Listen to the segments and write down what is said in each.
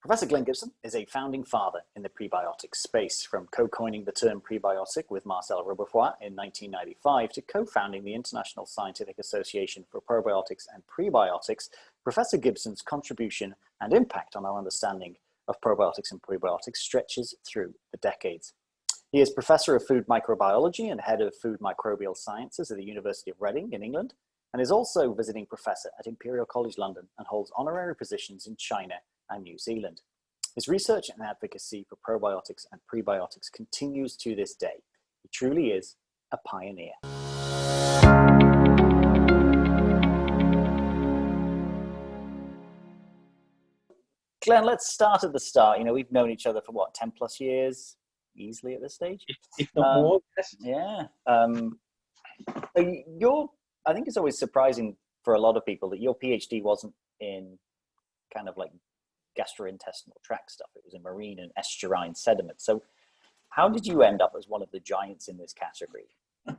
Professor Glenn Gibson is a founding father in the prebiotic space, from co-coining the term prebiotic with Marcel Roberfoy in 1995 to co-founding the International Scientific Association for Probiotics and Prebiotics. Professor Gibson's contribution and impact on our understanding of probiotics and prebiotics stretches through the decades. He is Professor of Food Microbiology and Head of Food Microbial Sciences at the University of Reading in England, and is also visiting professor at Imperial College London and holds honorary positions in China and New Zealand. His research and advocacy for probiotics and prebiotics continues to this day. He truly is a pioneer. Glenn, let's start at the start. You know, we've known each other for what, 10 plus years, easily at this stage? If not more, yes. Yeah. I think it's always surprising for a lot of people that your PhD wasn't in kind of like gastrointestinal tract stuff. It was in marine and estuarine sediment. So how did you end up as one of the giants in this category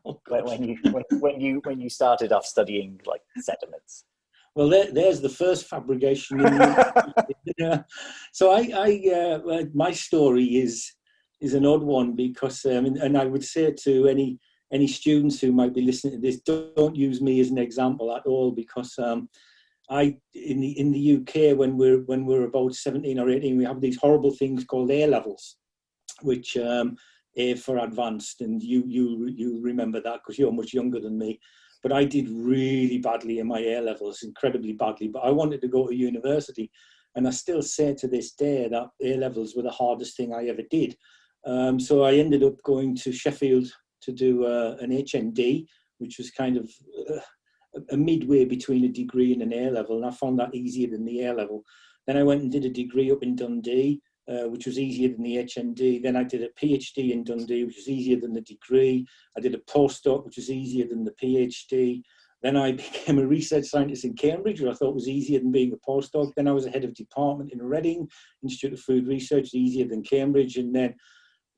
when you started off studying like sediments? Well, there's the first fabrication. So my story is an odd one because, and I would say to any students who might be listening to this, don't use me as an example at all, because in the UK when we're about 17 or 18, we have these horrible things called A levels, which A for advanced, and you remember that because you're much younger than me. But I did really badly in my A levels, incredibly badly. But I wanted to go to university, and I still say to this day that A levels were the hardest thing I ever did. So I ended up going to Sheffield to do an HND, which was kind of a midway between a degree and an A level, and I found that easier than the A level. Then I went and did a degree up in Dundee, which was easier than the HND. Then I did a PhD in Dundee, which was easier than the degree. I did a postdoc, which was easier than the PhD. Then I became a research scientist in Cambridge, which I thought was easier than being a postdoc. Then I was a head of department in Reading, Institute of Food Research, easier than Cambridge. And then,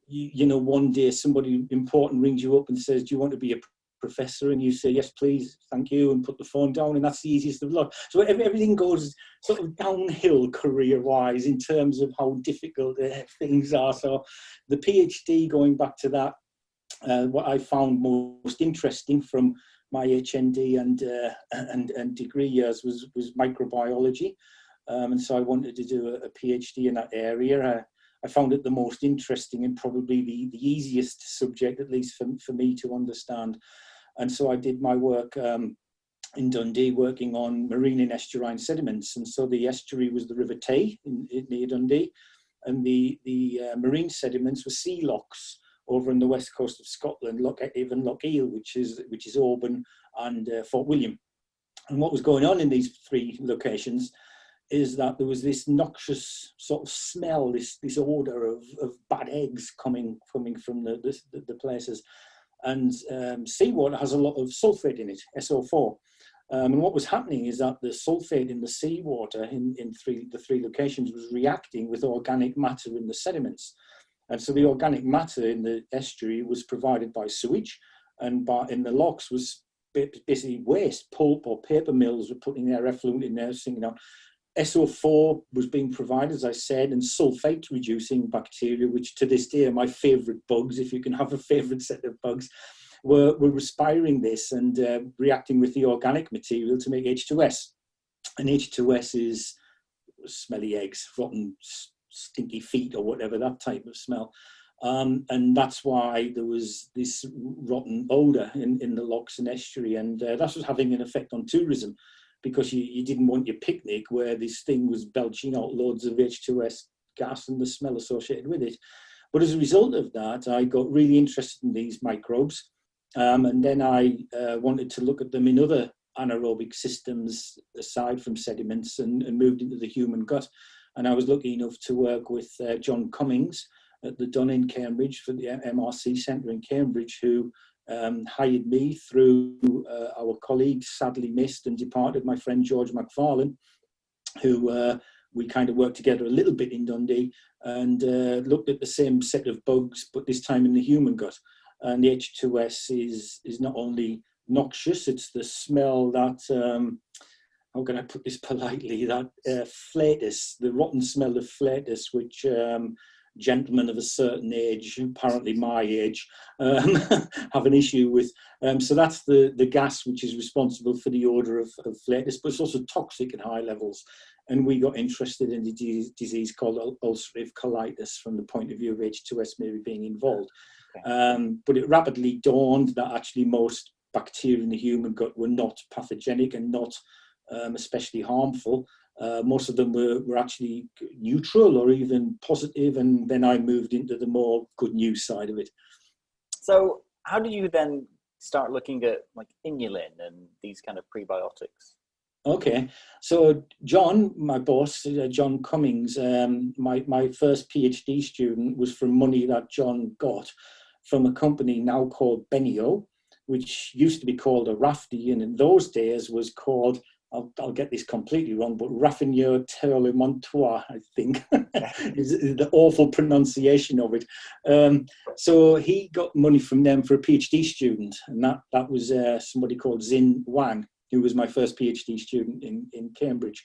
you know, one day somebody important rings you up and says, do you want to be a professor? And you say, yes, please, thank you, and put the phone down, and that's the easiest of lot. So everything goes sort of downhill career-wise in terms of how difficult things are. So the PhD, going back to that, what I found most interesting from my HND and degree years was microbiology, and so I wanted to do a PhD in that area. I found it the most interesting and probably the easiest subject, at least for me to understand. And so I did my work in Dundee, working on marine and estuarine sediments. And so the estuary was the River Tay near Dundee, and the marine sediments were sea lochs over on the west coast of Scotland, Loch Etive and Loch Eel, which is Auburn and Fort William. And what was going on in these three locations is that there was this noxious sort of smell, this odour of bad eggs coming from the places. And seawater has a lot of sulphate in it, SO4. And what was happening is that the sulphate in the seawater in the three locations was reacting with organic matter in the sediments. And so the organic matter in the estuary was provided by sewage, and in the lochs was basically waste. Pulp or paper mills were putting their effluent in there, sinking out. SO4 was being provided, as I said, and sulfate-reducing bacteria, which to this day are my favourite bugs, if you can have a favourite set of bugs, were respiring this and reacting with the organic material to make H2S. And H2S is smelly eggs, rotten, stinky feet, or whatever, that type of smell. And that's why there was this rotten odour in the lochs and estuary, and that was having an effect on tourism, because you didn't want your picnic where this thing was belching out loads of H2S gas and the smell associated with it. But as a result of that, I got really interested in these microbes. And then I wanted to look at them in other anaerobic systems aside from sediments, and moved into the human gut. And I was lucky enough to work with John Cummings at the Dun in Cambridge for the MRC Centre in Cambridge, who hired me through our colleague, sadly missed and departed, my friend George McFarlane, who we kind of worked together a little bit in Dundee, and looked at the same set of bugs, but this time in the human gut. And the H2S is not only noxious, it's the smell that how can I put this politely, that flatus, the rotten smell of flatus, which gentlemen of a certain age, apparently my age, have an issue with. So that's the gas which is responsible for the odour of flatus, but it's also toxic at high levels. And we got interested in the disease called ulcerative colitis from the point of view of H2S maybe being involved. Okay. But it rapidly dawned that actually most bacteria in the human gut were not pathogenic and not especially harmful. Most of them were actually neutral or even positive, and then I moved into the more good news side of it. So how did you then start looking at like inulin and these kind of prebiotics? Okay, so John, my boss, John Cummings, my first PhD student was from money that John got from a company now called Benio, which used to be called a Rafti, and in those days was called, I'll get this completely wrong, but Raffineur Terre Montois, I think, is the awful pronunciation of it. So he got money from them for a PhD student, and that was somebody called Xin Wang, who was my first PhD student in Cambridge,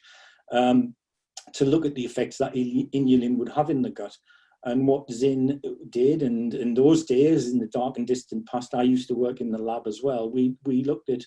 to look at the effects that inulin would have in the gut. And what Xin did, and in those days, in the dark and distant past, I used to work in the lab as well. We looked at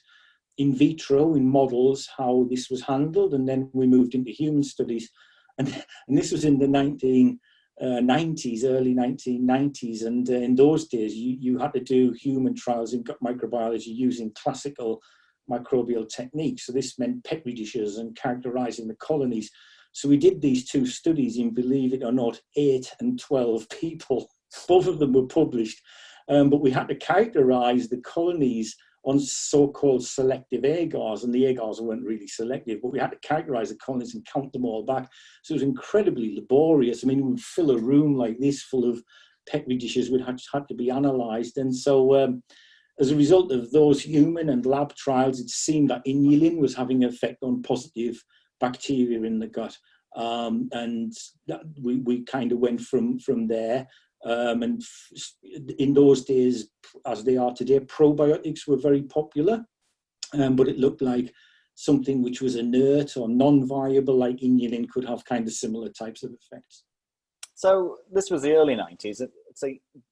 in vitro, in models, how this was handled, and then we moved into human studies. And this was in the 1990s, early 1990s. And in those days, you had to do human trials in gut microbiology using classical microbial techniques. So this meant petri dishes and characterizing the colonies. So we did these two studies in, believe it or not, 8 and 12 people. Both of them were published, but we had to characterize the colonies on so-called selective agars, and the agars weren't really selective, but we had to characterize the colonies and count them all back. So it was incredibly laborious. I mean, we'd fill a room like this full of petri dishes which had to be analyzed. And so as a result of those human and lab trials, it seemed that inulin was having an effect on positive bacteria in the gut. And we kind of went from there. And in those days, as they are today, probiotics were very popular, but it looked like something which was inert or non-viable, like inulin, could have kind of similar types of effects. So this was the early 90s. So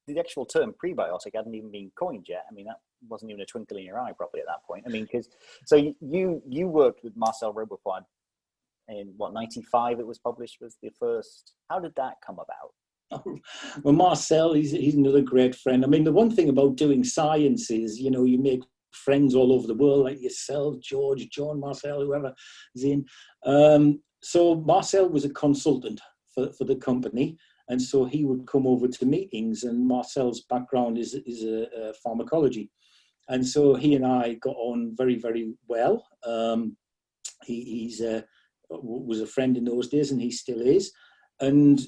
the actual term prebiotic hadn't even been coined yet. I mean, that wasn't even a twinkle in your eye probably at that point. I mean, because so you worked with Marcel Robofoy in what, 95 it was published, was the first. How did that come about? Well, Marcel, he's another great friend. I mean, the one thing about doing science is, you know, you make friends all over the world, like yourself, George, John, Marcel, whoever is in. So Marcel was a consultant for the company, and so he would come over to meetings, and Marcel's background is a pharmacology. And so he and I got on very, very well. He was a friend in those days, and he still is. And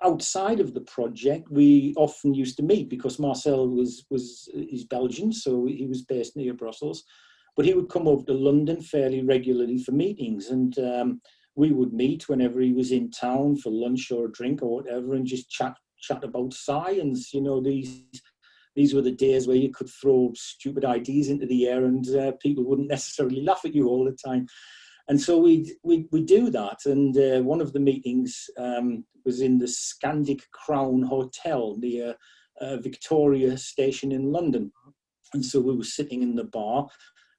outside of the project, we often used to meet because Marcel he's Belgian, so he was based near Brussels, but he would come over to London fairly regularly for meetings, and we would meet whenever he was in town for lunch or a drink or whatever, and just chat about science. You know, these were the days where you could throw stupid ideas into the air and people wouldn't necessarily laugh at you all the time. And so we do that. And one of the meetings was in the Scandic Crown Hotel near Victoria Station in London. And so we were sitting in the bar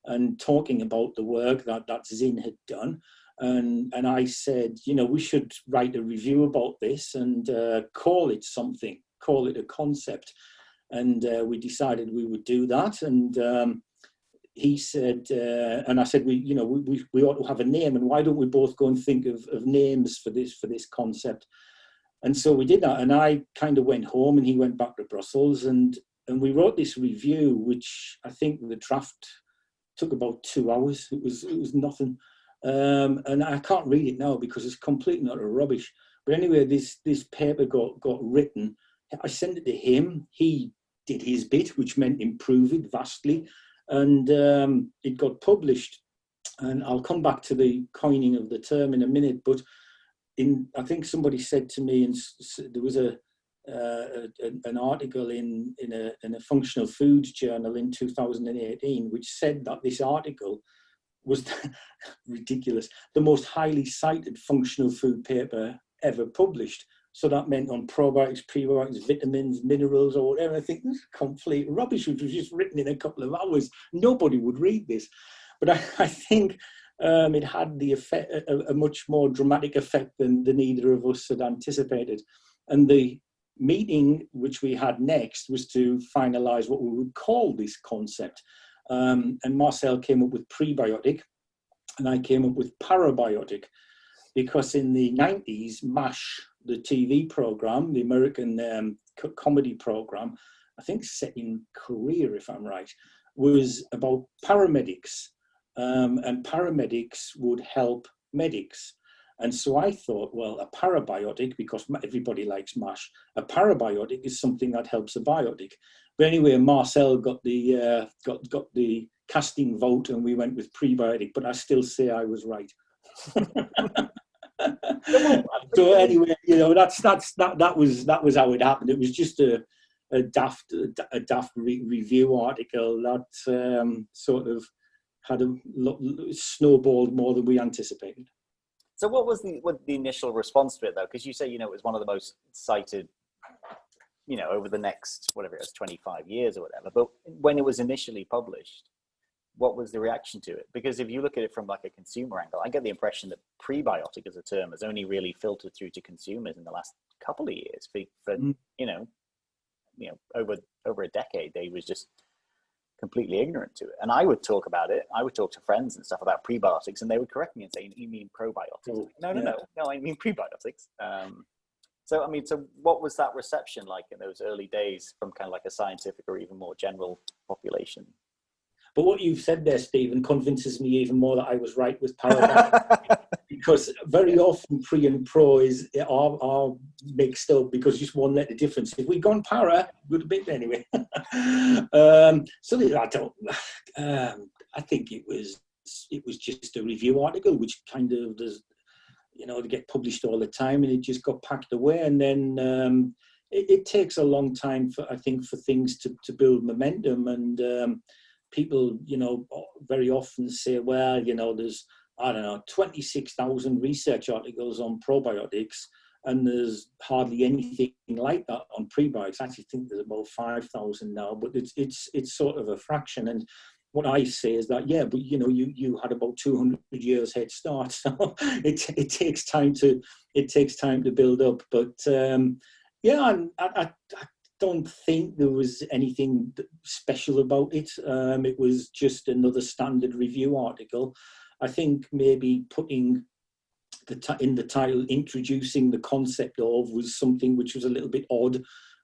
and talking about the work that Xin had done. And I said, you know, we should write a review about this and call it something, call it a concept. And we decided we would do that. And he said, and I said, we ought to have a name, and why don't we both go and think of names for this concept? And so we did that, and I kind of went home, and he went back to Brussels, and we wrote this review, which I think the draft took about 2 hours. It was nothing, and I can't read it now because it's completely not a rubbish. But anyway, this paper got written. I sent it to him. He did his bit, which meant improve it vastly. And it got published, and I'll come back to the coining of the term in a minute. But I think somebody said to me, and there was an article in a functional foods journal in 2018, which said that this article was ridiculous, the most highly cited functional food paper ever published. So that meant on probiotics, prebiotics, vitamins, minerals, or whatever. I think this is complete rubbish, which was just written in a couple of hours. Nobody would read this. But I think it had the effect, a much more dramatic effect than either of us had anticipated. And the meeting which we had next was to finalize what we would call this concept. And Marcel came up with prebiotic, and I came up with parabiotic, because in the 90s, MASH, the TV program, the American comedy program, I think set in Korea, if I'm right, was about paramedics. And paramedics would help medics. And so I thought, well, a parabiotic, because everybody likes MASH, a parabiotic is something that helps a biotic. But anyway, Marcel got the casting vote, and we went with prebiotic. But I still say I was right. So anyway, you know, that was how it happened. It was just a daft review article that sort of had snowballed more than we anticipated. So what was the initial response to it, though? Because you say, you know, it was one of the most cited, you know, over the next, whatever it was, 25 years or whatever. But when it was initially published, what was the reaction to it? Because if you look at it from like a consumer angle, I get the impression that prebiotic as a term has only really filtered through to consumers in the last couple of years. For you know, over a decade, they was just completely ignorant to it. And I would talk about it. I would talk to friends and stuff about prebiotics, and they would correct me and say, "You mean probiotics?" Oh, no, I mean prebiotics. So I mean, so what was that reception like in those early days from kind of like a scientific or even more general population? But what you've said there, Stephen, convinces me even more that I was right with parabiotic. Because very often pre and pro are mixed up because just one letter difference. If we'd gone para, it would have been anyway. I think it was just a review article which kind of does, you know, to get published all the time, and it just got packed away. And then it takes a long time for things to build momentum. And people, you know, very often say, well, you know, there's, I don't know, 26,000 research articles on probiotics, and there's hardly anything like that on prebiotics. I actually think there's about 5,000 now, but it's sort of a fraction. And what I say is that, yeah, but you know, you had about 200 years head start, so it takes time to build up. But yeah, I don't think there was anything special about it. It was just another standard review article. I think maybe putting in the title, introducing the concept of, was something which was a little bit odd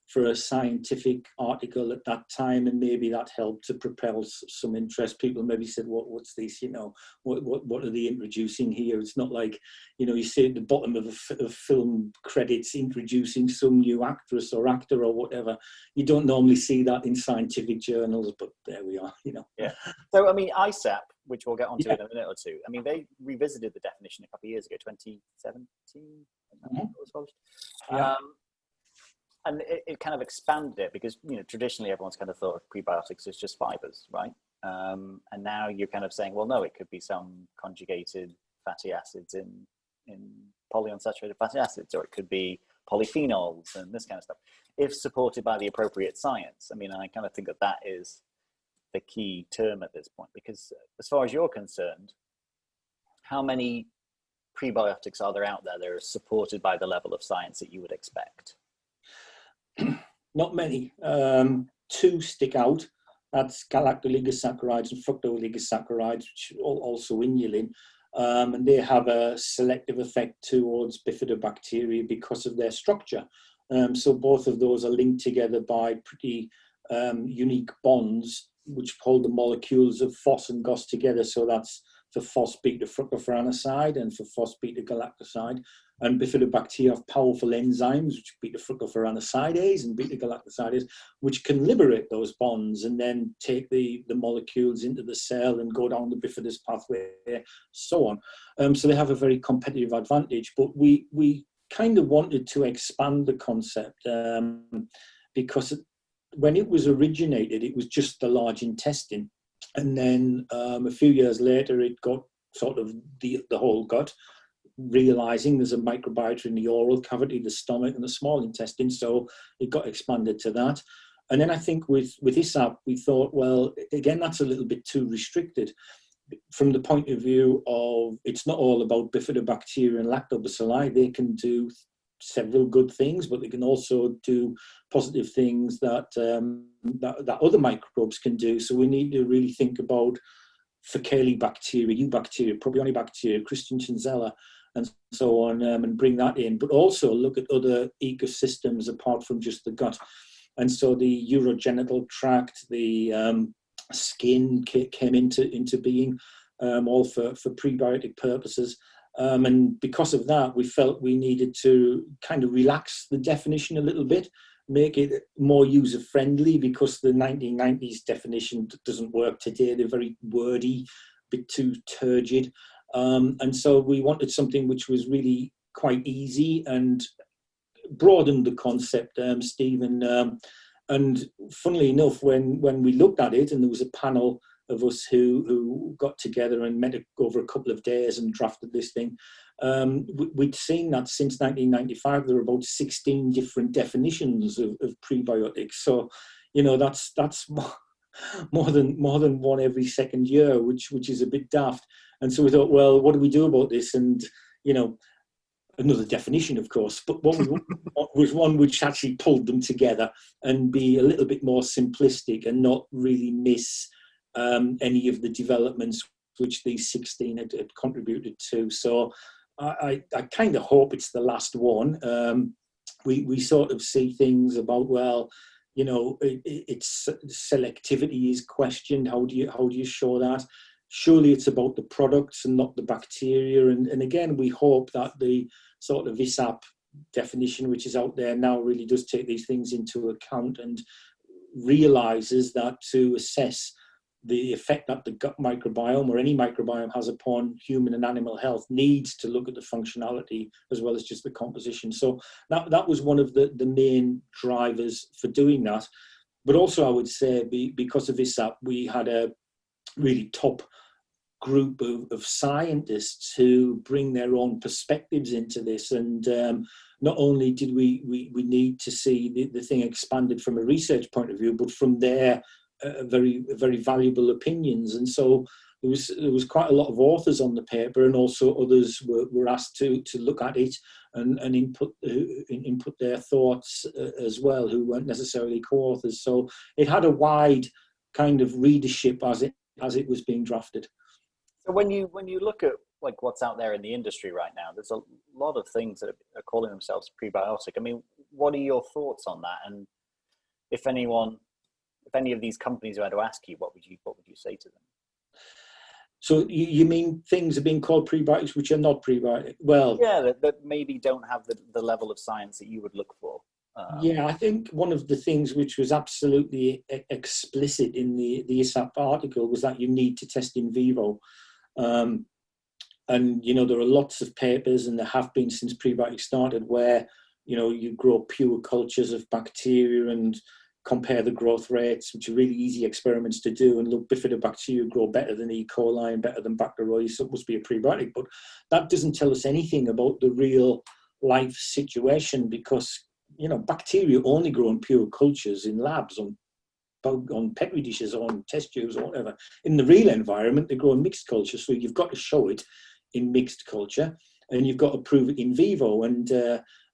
for a scientific article at that time, and maybe that helped to propel some interest. People maybe said, what's this, you know, what are they introducing here? It's not like, you know, you see at the bottom of film credits introducing some new actress or actor or whatever. You don't normally see that in scientific journals, but there we are, you know. Yeah. So, I mean, ISAP, which we'll get onto in a minute or two, I mean, they revisited the definition a couple of years ago, 2017, it was published. Yeah. And it kind of expanded it because, you know, traditionally everyone's kind of thought of prebiotics as just fibers, right? And now you're kind of saying, well, no, it could be some conjugated fatty acids in polyunsaturated fatty acids, or it could be polyphenols and this kind of stuff, if supported by the appropriate science. I mean, I kind of think that is the key term at this point, because as far as you're concerned, how many prebiotics are there out there that are supported by the level of science that you would expect? Not many. Two stick out. That's galactoligosaccharides and fructooligosaccharides, which are also inulin. And they have a selective effect towards bifidobacteria because of their structure. So both of those are linked together by pretty unique bonds, which hold the molecules of phos and gos together. So that's for phos-beta-fructofuranoside and for phos-beta-galactoside. And bifidobacteria have powerful enzymes, which beta-fructofuranosidase and beta-galactosidase, which can liberate those bonds and then take the molecules into the cell and go down the bifidus pathway, so on. So they have a very competitive advantage. But we kind of wanted to expand the concept because when it was originated, it was just the large intestine. And then a few years later, it got sort of the whole gut, realizing there's a microbiota in the oral cavity, the stomach, and the small intestine. So it got expanded to that. And then I think with ISAP, we thought, well, again, that's a little bit too restricted from the point of view of it's not all about bifidobacteria and lactobacilli. They can do several good things, but they can also do positive things that that other microbes can do. So we need to really think about Faecali bacteria, Eubacteria, Probiota, Christensen-Zeller, and so on, and bring that in, but also look at other ecosystems apart from just the gut. And so the urogenital tract, the skin came into being, all for prebiotic purposes. And because of that, we felt we needed to kind of relax the definition a little bit, make it more user-friendly, because the 1990s definition doesn't work today. They're very wordy, a bit too turgid. And so we wanted something which was really quite easy and broadened the concept, Stephen. And funnily enough, when we looked at it, and there was a panel of us who got together and met over a couple of days and drafted this thing, we'd seen that since 1995 there were about 16 different definitions of prebiotics. So, you know, that's more than one every second year, which is a bit daft. And so we thought, well, what do we do about this? And, you know, another definition, of course, but what we was one which actually pulled them together and be a little bit more simplistic and not really miss any of the developments which these 16 had contributed to. So I kind of hope it's the last one. We sort of see things about, well, you know, it's selectivity is questioned. How do you show that? Surely it's about the products and not the bacteria. And again, we hope that the sort of ISAP definition, which is out there now, really does take these things into account and realizes that to assess the effect that the gut microbiome or any microbiome has upon human and animal health needs to look at the functionality as well as just the composition. So that was one of the main drivers for doing that. But also I would say because of ISAP, we had a really top group of scientists who bring their own perspectives into this. And not only did we need to see the thing expanded from a research point of view, but from their very, very valuable opinions. And so there was quite a lot of authors on the paper, and also others were asked to look at it and input their thoughts as well, who weren't necessarily co-authors. So it had a wide kind of readership as it was being drafted. So when you look at like what's out there in the industry right now, there's a lot of things that are calling themselves prebiotic. I mean, what are your thoughts on that? And if any of these companies were to ask you, what would you say to them? So you mean things are being called prebiotics which are not prebiotic? Well, yeah, that maybe don't have the level of science that you would look for. Yeah, I think one of the things which was absolutely explicit in the ISAP article was that you need to test in vivo. And, you know, there are lots of papers, and there have been since prebiotics started, where, you know, you grow pure cultures of bacteria and compare the growth rates, which are really easy experiments to do, and look, bifidobacteria grow better than E. coli and better than Bacteroides, so it must be a prebiotic. But that doesn't tell us anything about the real life situation, because, you know, bacteria only grow in pure cultures in labs, on Petri dishes, on test tubes or whatever. In the real environment, they grow in mixed culture, so you've got to show it in mixed culture, and you've got to prove it in vivo. And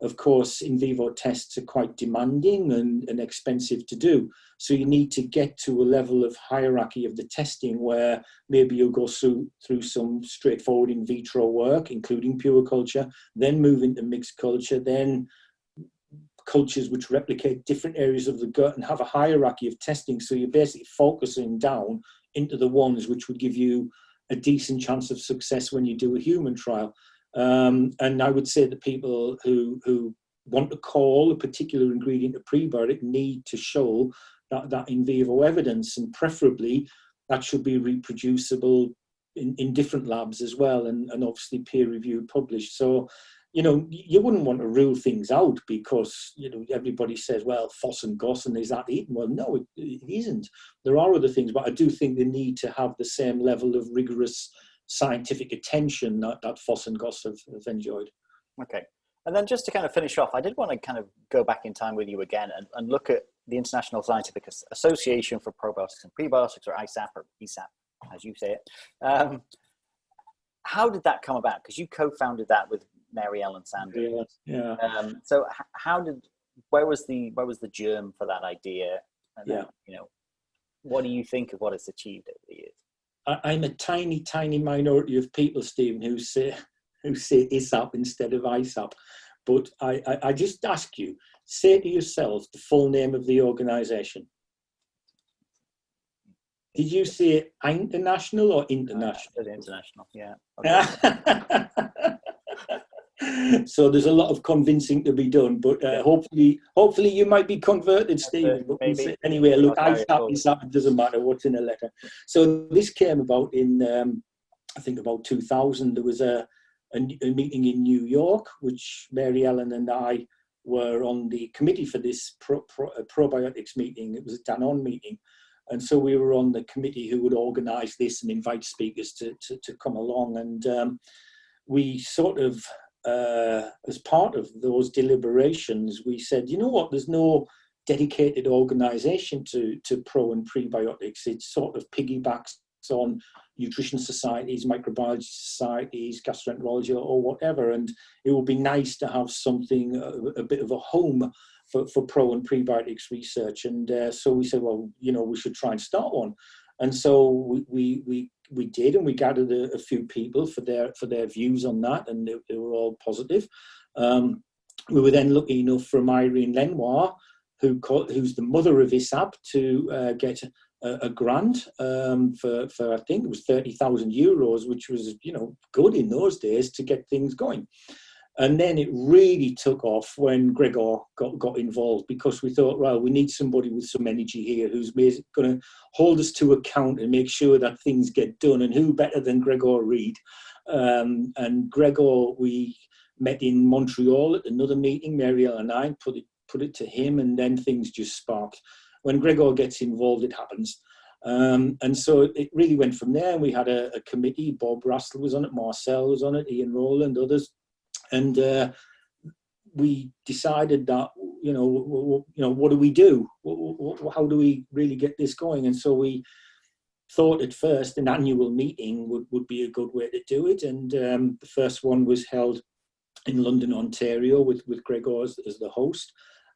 of course, in vivo tests are quite demanding and expensive to do. So you need to get to a level of hierarchy of the testing where maybe you'll go through some straightforward in vitro work, including pure culture, then move into mixed culture, then cultures which replicate different areas of the gut, and have a hierarchy of testing. So you're basically focusing down into the ones which would give you a decent chance of success when you do a human trial. And I would say that people who want to call a particular ingredient a prebiotic need to show that in vivo evidence, and preferably that should be reproducible in different labs as well, and obviously peer-reviewed, published. So, you know, you wouldn't want to rule things out because, you know, everybody says, well, Foss and Goss and is that eaten? Well, no, it isn't. There are other things, but I do think they need to have the same level of rigorous scientific attention that Foss and Goss have enjoyed. Okay. And then just to kind of finish off, I did want to kind of go back in time with you again and look at the International Scientific Association for Probiotics and Prebiotics, or ISAP, or ESAP, as you say it. How did that come about? Because you co-founded that with Mary Ellen Sanders. Yeah. So where was the germ for that idea? And then, you know, what do you think of what it's achieved over the years? I'm a tiny minority of people, Stephen, who say ISAP instead of ISAP. But I just ask you, say to yourself the full name of the organisation. Did you say international or international? International, yeah. Okay. So there's a lot of convincing to be done, but hopefully you might be converted, Stephen. Anyway, look, ISAP, it doesn't matter what's in a letter. So this came about in, I think about 2000. There was a meeting in New York, which Mary Ellen and I were on the committee for this probiotics meeting. It was a Danone meeting. And so we were on the committee who would organise this and invite speakers to come along. And we sort of, as part of those deliberations, we said, you know what, there's no dedicated organisation to pro and prebiotics. It sort of piggybacks on nutrition societies, microbiology societies, gastroenterology or whatever. And it would be nice to have something, a bit of a home for pro and prebiotics research. And so we said, well, you know, we should try and start one. And so we did, and we gathered a few people for their views on that, and they were all positive. We were then lucky enough from Irene Lenoir, who's the mother of ISAP, to get a grant for I think it was €30,000, which was, you know, good in those days to get things going. And then it really took off when Gregor got involved, because we thought, well, we need somebody with some energy here who's going to hold us to account and make sure that things get done. And who better than Gregor Reed? And Gregor, we met in Montreal at another meeting, Mary Ellen and I, put it to him, and then things just sparked. When Gregor gets involved, it happens. And so it really went from there. We had a committee. Bob Rastl was on it, Marcel was on it, Ian Rowland, others. And we decided that, you know, what do we do? How do we really get this going? And so we thought at first an annual meeting would be a good way to do it. And the first one was held in London, Ontario, with Gregor as the host.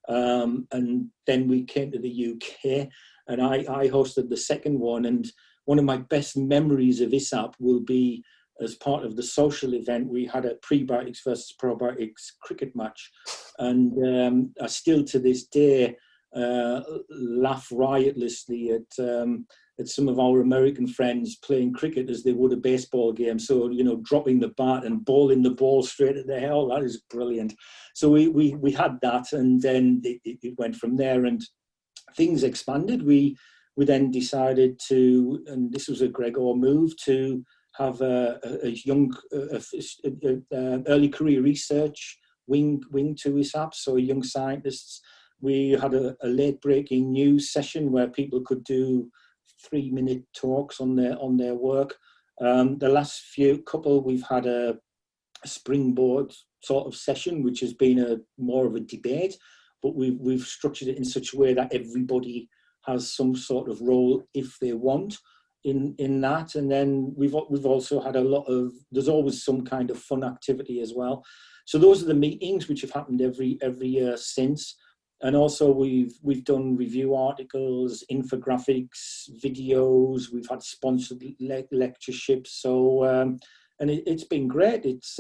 And then we came to the UK, and I hosted the second one. And one of my best memories of ISAP will be, as part of the social event, we had a prebiotics versus probiotics cricket match. And I still to this day laugh riotously at some of our American friends playing cricket as they would a baseball game. So, you know, dropping the bat and bowling the ball straight at the hell, that is brilliant. So we had that, and then it went from there, and things expanded. We then decided to, and this was a Gregor move, to have a young early career research wing to ISAP, so young scientists. We had a late breaking news session where people could do 3-minute talks on their work. The last couple, we've had a springboard sort of session, which has been more of a debate, but we've structured it in such a way that everybody has some sort of role if they want in that. And then we've also had there's always some kind of fun activity as well. So those are the meetings which have happened every year since. And also we've done review articles, infographics, videos. We've had sponsored lectureships. So and it's been great. It's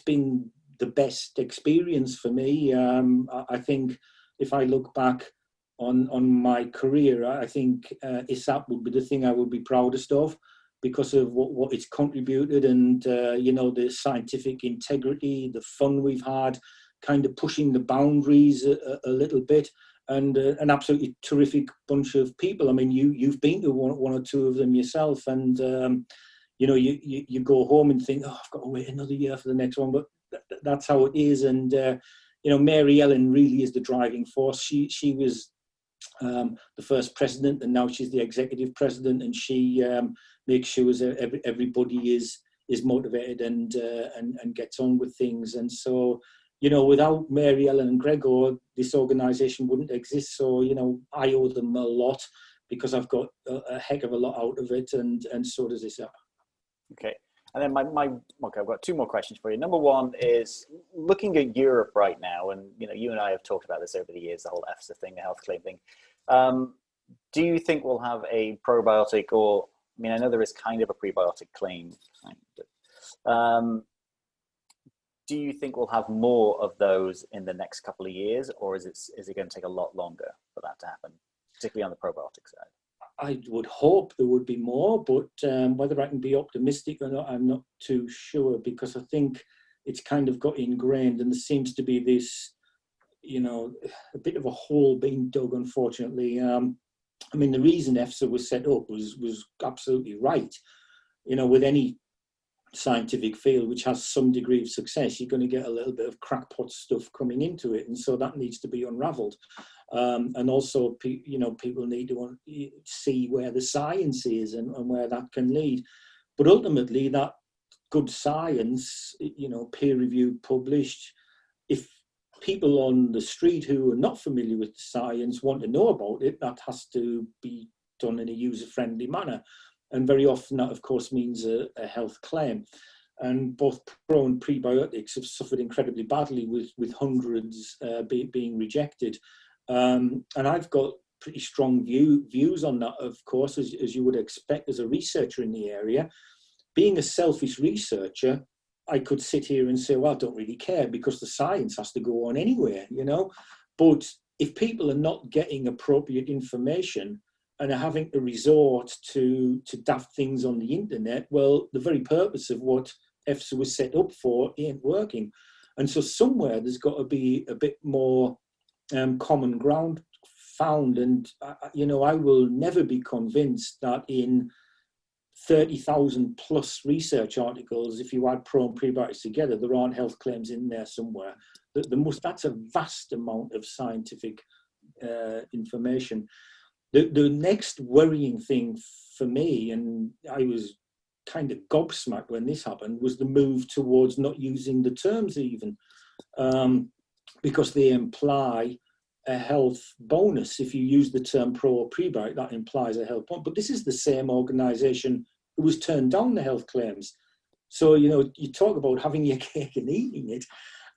been the best experience for me. I think if I look back on my career, I think ISAP would be the thing I would be proudest of, because of what it's contributed, and you know, the scientific integrity, the fun we've had, kind of pushing the boundaries a little bit, and an absolutely terrific bunch of people. I mean, you've been to one or two of them yourself, and you go home and think, oh, I've got to wait another year for the next one, but that's how it is. And Mary Ellen really is the driving force. She was the first president, and now she's the executive president, and she makes sure that everybody is motivated and gets on with things. And so, without Mary Ellen and Gregor, this organisation wouldn't exist. So, I owe them a lot because I've got a heck of a lot out of it, and so does this app. Okay. And then okay, I've got two more questions for you. Number one is looking at Europe right now, and you and I have talked about this over the years, the whole EFSA thing, the health claim thing. Do you think we'll have a probiotic, or I know there is kind of a prebiotic claim. Do you think we'll have more of those in the next couple of years, or is it going to take a lot longer for that to happen, particularly on the probiotic side? I would hope there would be more, but whether I can be optimistic or not, I'm not too sure, because I think it's kind of got ingrained, and there seems to be this, a bit of a hole being dug, unfortunately. The reason EFSA was set up was absolutely right. With any scientific field which has some degree of success, you're going to get a little bit of crackpot stuff coming into it, and so that needs to be unravelled. And also, people need to see where the science is and where that can lead. But ultimately, that good science, peer-reviewed, published, if people on the street who are not familiar with the science want to know about it, that has to be done in a user-friendly manner. And very often that, of course, means a health claim. And both pro and prebiotics have suffered incredibly badly with hundreds being rejected. And I've got pretty strong views on that, of course, as you would expect as a researcher in the area. Being a selfish researcher, I could sit here and say, well, I don't really care because the science has to go on anyway, But if people are not getting appropriate information and are having to resort to daft things on the internet, well, the very purpose of what EFSA was set up for ain't working. And so somewhere there's got to be a bit more common ground found. And, I will never be convinced that in 30,000 plus research articles, if you add pro and prebiotics together, there aren't health claims in there somewhere. That's a vast amount of scientific information. The next worrying thing for me, and I was kind of gobsmacked when this happened, was the move towards not using the terms even, because they imply a health bonus. If you use the term pro or prebiotic, that implies a health bonus. But this is the same organisation who was turned down the health claims. So, you talk about having your cake and eating it.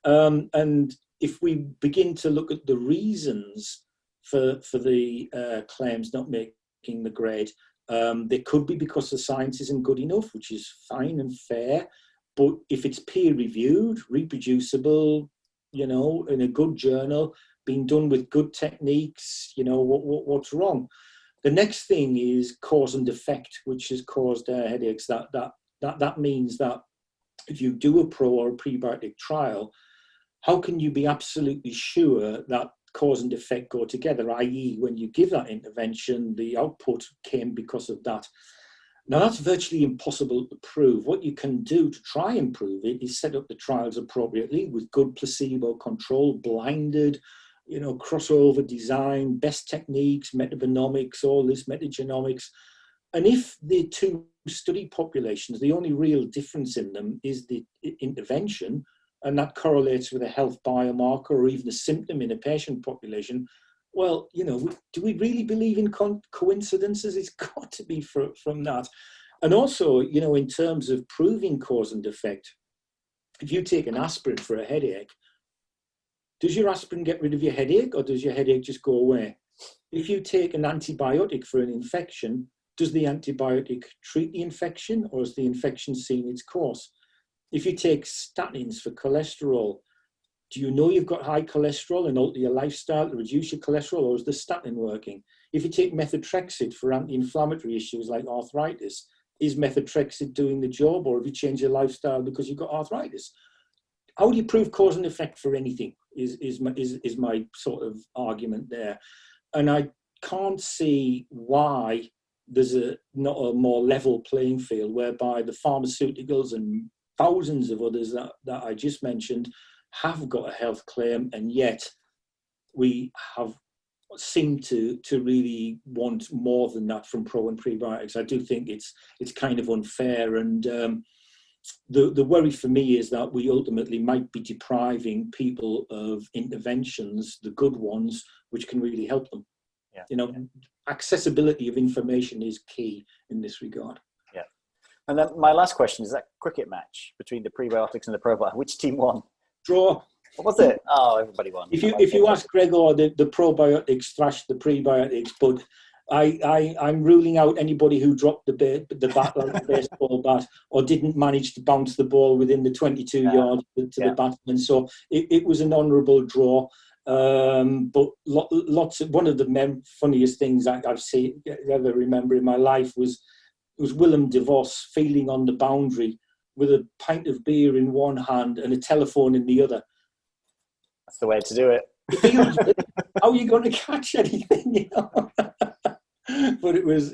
And if we begin to look at the reasons for the claims not making the grade, they could be because the science isn't good enough, which is fine and fair. But if it's peer-reviewed, reproducible, in a good journal, being done with good techniques, what's wrong? The next thing is cause and effect, which has caused headaches. That means that if you do a pro or a prebiotic trial, how can you be absolutely sure that cause and effect go together, i.e. when you give that intervention, the output came because of that? Now, that's virtually impossible to prove. What you can do to try and prove it is set up the trials appropriately with good placebo control, blinded, crossover design, best techniques, metabonomics, all this metagenomics. And if the two study populations, the only real difference in them is the intervention, and that correlates with a health biomarker or even a symptom in a patient population, well, do we really believe in coincidences? It's got to be from that. And also, in terms of proving cause and effect, if you take an aspirin for a headache, does your aspirin get rid of your headache, or does your headache just go away? If you take an antibiotic for an infection, does the antibiotic treat the infection, or has the infection seen its course? If you take statins for cholesterol, do you know you've got high cholesterol and alter your lifestyle to reduce your cholesterol, or is the statin working? If you take methotrexate for anti-inflammatory issues like arthritis, is methotrexate doing the job, or have you changed your lifestyle because you've got arthritis? How do you prove cause and effect for anything is my sort of argument there. And I can't see why there's not a more level playing field, whereby the pharmaceuticals and thousands of others that I just mentioned have got a health claim, and yet we seem to really want more than that from pro and prebiotics. I do think it's kind of unfair, and the worry for me is that we ultimately might be depriving people of interventions, the good ones, which can really help them. Yeah. You know, accessibility of information is key in this regard. Yeah. And then my last question is that cricket match between the prebiotics and the probiotics. Which team won? Draw. What was it? Oh, everybody won. If you ask Gregor, the probiotics thrashed the prebiotics, but I'm ruling out anybody who dropped the bat like a baseball bat, or didn't manage to bounce the ball within the 22 yards to the batsman. So it was an honourable draw. But lots of, one of the funniest things I've ever remember in my life was Willem de Vos feeling on the boundary with a pint of beer in one hand and a telephone in the other. That's the way to do it. How are you going to catch anything? You know? But it was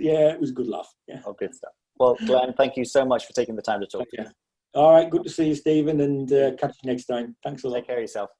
good laugh. Yeah. Oh, good stuff. Well, Glenn, thank you so much for taking the time to talk. All right, good to see you, Stephen, and catch you next time. Thanks a lot. Take care of yourself.